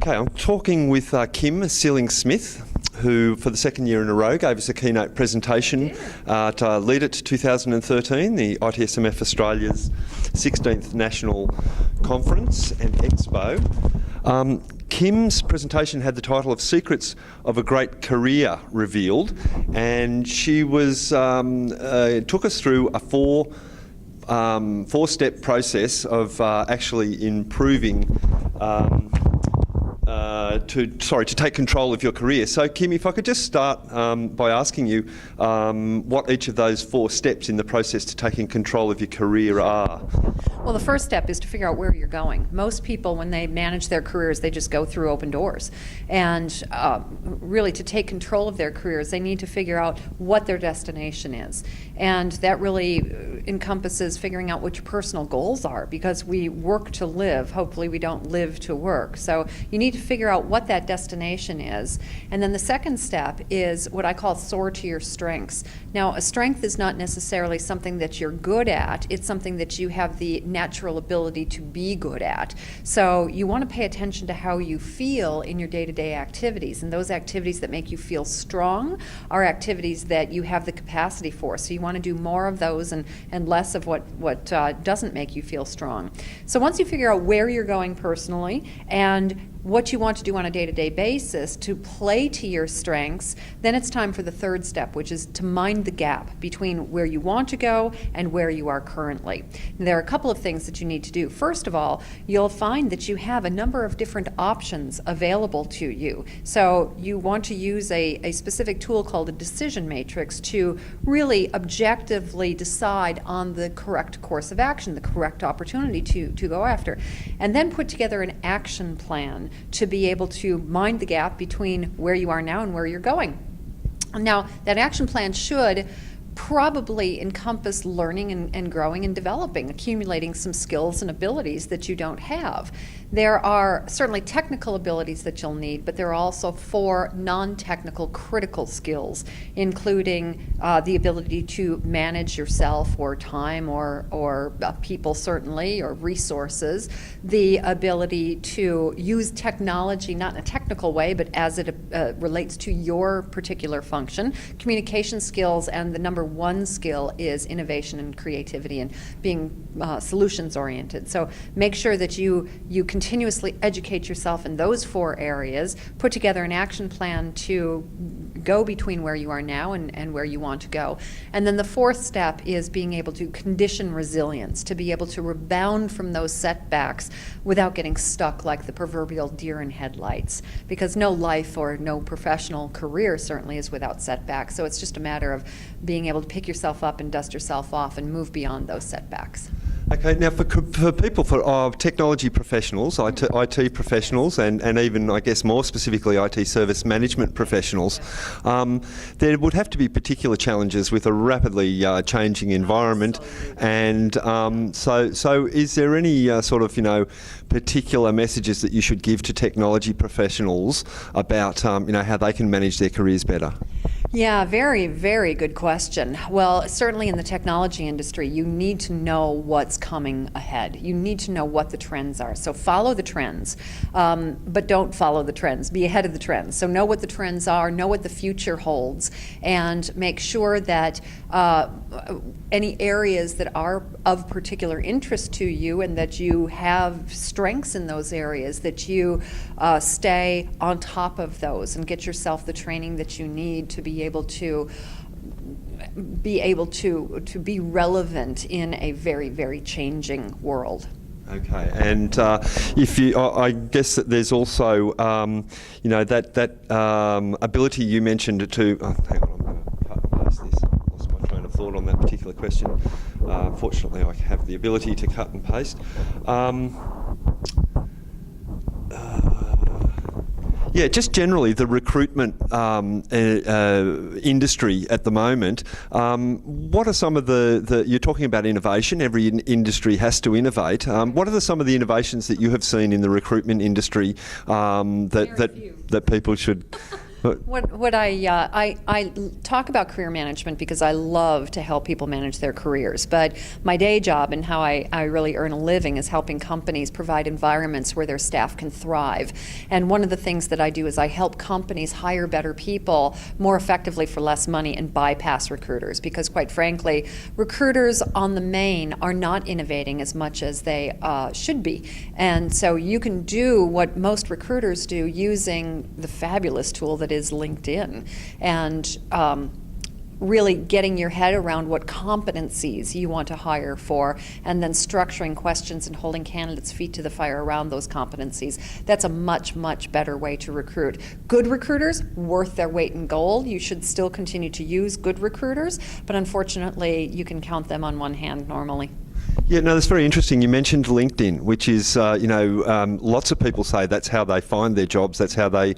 Okay, I'm talking with Kim Seeling-Smith, who for the second year in a row gave us a keynote presentation at LEADit 2013, the itSMF Australia's 16th National Conference and Expo. Kim's presentation had the title of Secrets of a Great Career Revealed, and she was took us through a four-step process of actually improving to take control of your career. So Kim, if I could just start by asking you what each of those four steps in the process to taking control of your career are. Well, the first step is to figure out where you're going. Most people, when they manage their careers, they just go through open doors. And really, to take control of their careers, they need to figure out what their destination is. And that really encompasses figuring out what your personal goals are, because we work to live. Hopefully, we don't live to work. So you need to figure out what that destination is. And then the second step is what I call soar to your strengths. Now, a strength is not necessarily something that you're good at. It's something that you have the natural ability to be good at. So you want to pay attention to how you feel in your day-to-day activities. And those activities that make you feel strong are activities that you have the capacity for. So you want to do more of those and less of what doesn't make you feel strong. So once you figure out where you're going personally and what you want to do on a day-to-day basis to play to your strengths, then it's time for the third step, which is to mind the gap between where you want to go and where you are currently. And there are a couple of things that you need to do. First of all, you'll find that you have a number of different options available to you. So you want to use a specific tool called a decision matrix to really objectively decide on the correct course of action, the correct opportunity to go after, and then put together an action plan to be able to mind the gap between where you are now and where you're going. Now, that action plan should probably encompass learning and growing and developing, accumulating some skills and abilities that you don't have. There are certainly technical abilities that you'll need, but there are also 4 non-technical critical skills, including the ability to manage yourself or time or people certainly, or resources, the ability to use technology, not in a technical way, but as it relates to your particular function, communication skills, and the number 1 skill is innovation and creativity and being solutions oriented. So make sure that you continuously educate yourself in those 4 areas, put together an action plan to go between where you are now and where you want to go. And then the 4th step is being able to condition resilience, to be able to rebound from those setbacks without getting stuck like the proverbial deer in headlights, because no life or no professional career certainly is without setbacks. So it's just a matter of being able to pick yourself up and dust yourself off and move beyond those setbacks. Okay, now for people, for technology professionals, IT professionals, and even, I guess, more specifically IT service management professionals, there would have to be particular challenges with a rapidly changing environment. And so is there any sort of, particular messages that you should give to technology professionals about, how they can manage their careers better? Yeah, very, very good question. Well, certainly in the technology industry, you need to know what's coming ahead. You need to know what the trends are. So follow the trends, but don't follow the trends. Be ahead of the trends. So know what the trends are, know what the future holds, and make sure that any areas that are of particular interest to you and that you have strengths in those areas, that you stay on top of those and get yourself the training that you need to be able to be relevant in a very, very changing world. Okay, and if you, I guess that there's also, that ability you mentioned to. Hang on, I'm going to cut and paste this. I lost my train of thought on that particular question. Fortunately, I have the ability to cut and paste. Yeah, just generally the recruitment industry at the moment. What are some of you're talking about innovation, every industry has to innovate. What are some of the innovations that you have seen in the recruitment industry that people should What I talk about career management because I love to help people manage their careers, but my day job and how I really earn a living is helping companies provide environments where their staff can thrive. And one of the things that I do is I help companies hire better people more effectively for less money and bypass recruiters, because quite frankly, recruiters on the main are not innovating as much as they should be. And so you can do what most recruiters do using the fabulous tool that is LinkedIn, and really getting your head around what competencies you want to hire for, and then structuring questions and holding candidates' feet to the fire around those competencies. That's a much, much better way to recruit. Good recruiters, worth their weight in gold. You should still continue to use good recruiters, but unfortunately, you can count them on one hand normally. Yeah, no, that's very interesting. You mentioned LinkedIn, which is, lots of people say that's how they find their jobs. That's how they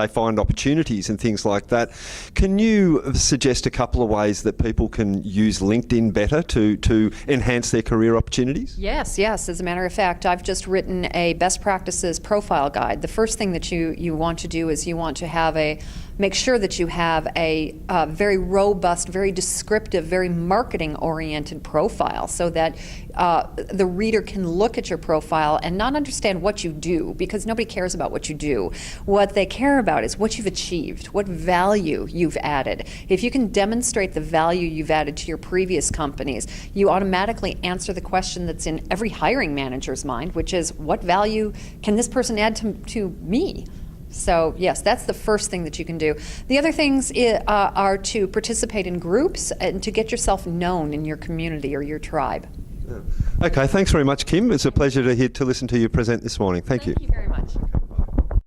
find opportunities and things like that. Can you suggest a couple of ways that people can use LinkedIn better to enhance their career opportunities? Yes. As a matter of fact, I've just written a best practices profile guide. The first thing that you want to do is you want to make sure that you have a very robust, very descriptive, very marketing-oriented profile, so that the reader can look at your profile and not understand what you do, because nobody cares about what you do. What they care about is what you've achieved, what value you've added. If you can demonstrate the value you've added to your previous companies, you automatically answer the question that's in every hiring manager's mind, which is, what value can this person add to me? So yes, that's the first thing that you can do. The other things are to participate in groups and to get yourself known in your community or your tribe. Okay, thanks very much, Kim. It's a pleasure to listen to you present this morning. Thank you. Thank you very much.